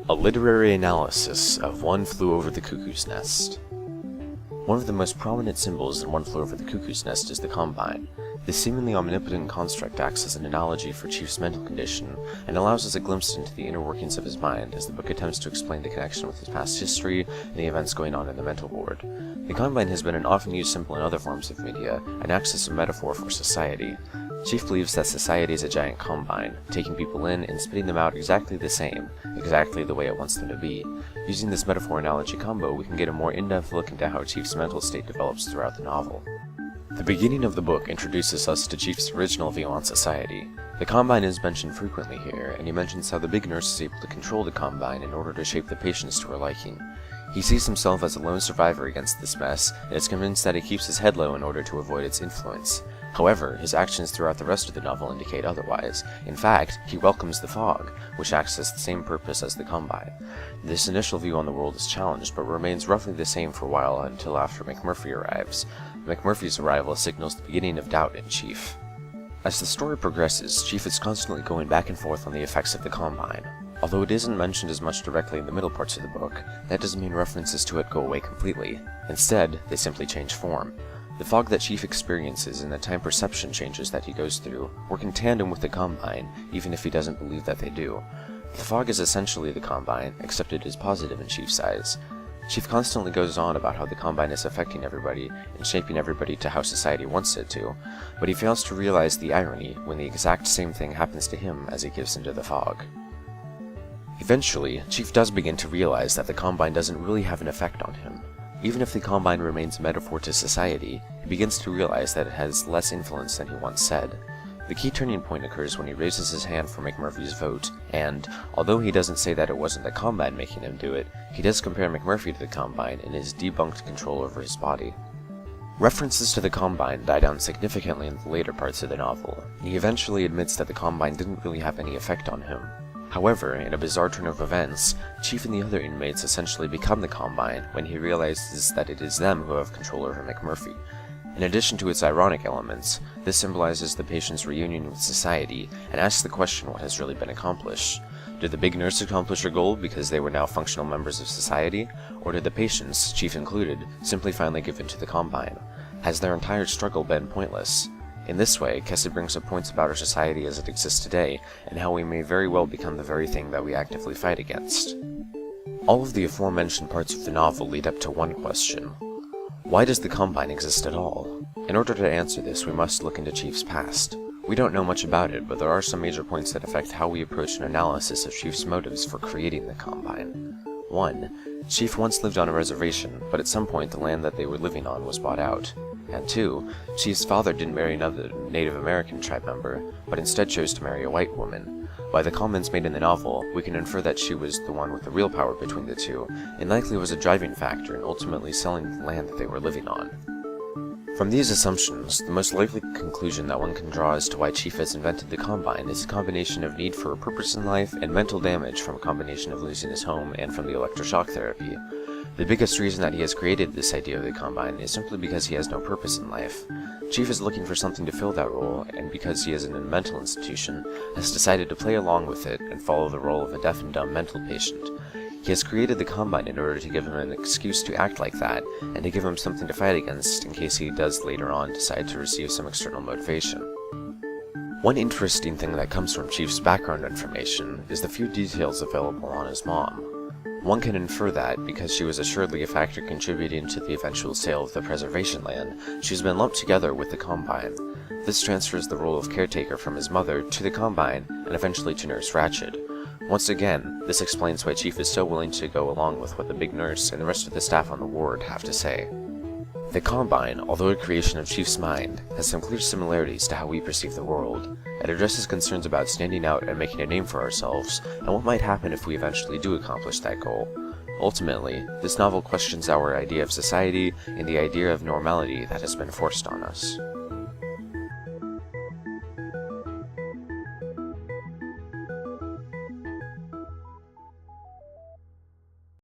A literary analysis of One Flew Over the Cuckoo's Nest. One of the most prominent symbols in One Flew Over the Cuckoo's Nest is the Combine. This seemingly omnipotent construct acts as an analogy for Chief's mental condition, and allows us a glimpse into the inner workings of his mind as the book attempts to explain the connection with his past history and the events going on in the mental ward. The Combine has been an often used symbol in other forms of media, and acts as a metaphor for society. Chief believes that society is a giant combine, taking people in and spitting them out exactly the same, exactly the way it wants them to be. Using this metaphor-analogy combo, we can get a more in-depth look into how Chief's mental state develops throughout the novel. The beginning of the book introduces us to Chief's original view on society. The Combine is mentioned frequently here, and he mentions how the big nurse is able to control the Combine in order to shape the patients to her liking. He sees himself as a lone survivor against this mess, and is convinced that he keeps his head low in order to avoid its influence. However, his actions throughout the rest of the novel indicate otherwise. In fact, he welcomes the fog, which acts as the same purpose as the Combine. This initial view on the world is challenged, but remains roughly the same for a while until after McMurphy arrives. McMurphy's arrival signals the beginning of doubt in Chief. As the story progresses, Chief is constantly going back and forth on the effects of the Combine. Although it isn't mentioned as much directly in the middle parts of the book, that doesn't mean references to it go away completely. Instead, they simply change form. The fog that Chief experiences and the time perception changes that he goes through work in tandem with the Combine, even if he doesn't believe that they do. The fog is essentially the Combine, except it is positive in Chief's eyes. Chief constantly goes on about how the Combine is affecting everybody and shaping everybody to how society wants it to, but he fails to realize the irony when the exact same thing happens to him as he gives into the fog. Eventually, Chief does begin to realize that the Combine doesn't really have an effect on him. Even if the Combine remains a metaphor to society, he begins to realize that it has less influence than he once said. The key turning point occurs when he raises his hand for McMurphy's vote, and, although he doesn't say that it wasn't the Combine making him do it, he does compare McMurphy to the Combine in his debunked control over his body. References to the Combine die down significantly in the later parts of the novel, and he eventually admits that the Combine didn't really have any effect on him. However, in a bizarre turn of events, Chief and the other inmates essentially become the Combine when he realizes that it is them who have control over McMurphy. In addition to its ironic elements, this symbolizes the patient's reunion with society and asks the question what has really been accomplished. Did the big nurse accomplish her goal because they were now functional members of society, or did the patients, Chief included, simply finally give in to the Combine? Has their entire struggle been pointless? In this way, Kessid brings up points about our society as it exists today, and how we may very well become the very thing that we actively fight against. All of the aforementioned parts of the novel lead up to one question. Why does the Combine exist at all? In order to answer this, we must look into Chief's past. We don't know much about it, but there are some major points that affect how we approach an analysis of Chief's motives for creating the Combine. 1. Chief once lived on a reservation, but at some point the land that they were living on was bought out. And 2. Chief's father didn't marry another Native American tribe member, but instead chose to marry a white woman. By the comments made in the novel, we can infer that she was the one with the real power between the two, and likely was a driving factor in ultimately selling the land that they were living on. From these assumptions, the most likely conclusion that one can draw as to why Chief has invented the Combine is a combination of need for a purpose in life and mental damage from a combination of losing his home and from the electroshock therapy. The biggest reason that he has created this idea of the Combine is simply because he has no purpose in life. Chief is looking for something to fill that role, and because he is in a mental institution, has decided to play along with it and follow the role of a deaf and dumb mental patient. He has created the Combine in order to give him an excuse to act like that, and to give him something to fight against in case he does later on decide to receive some external motivation. One interesting thing that comes from Chief's background information is the few details available on his mom. One can infer that, because she was assuredly a factor contributing to the eventual sale of the preservation land, she's been lumped together with the Combine. This transfers the role of caretaker from his mother to the Combine, and eventually to Nurse Ratched. Once again, this explains why Chief is so willing to go along with what the big nurse and the rest of the staff on the ward have to say. The Combine, although a creation of Chief's mind, has some clear similarities to how we perceive the world. It addresses concerns about standing out and making a name for ourselves, and what might happen if we eventually do accomplish that goal. Ultimately, this novel questions our idea of society and the idea of normality that has been forced on us.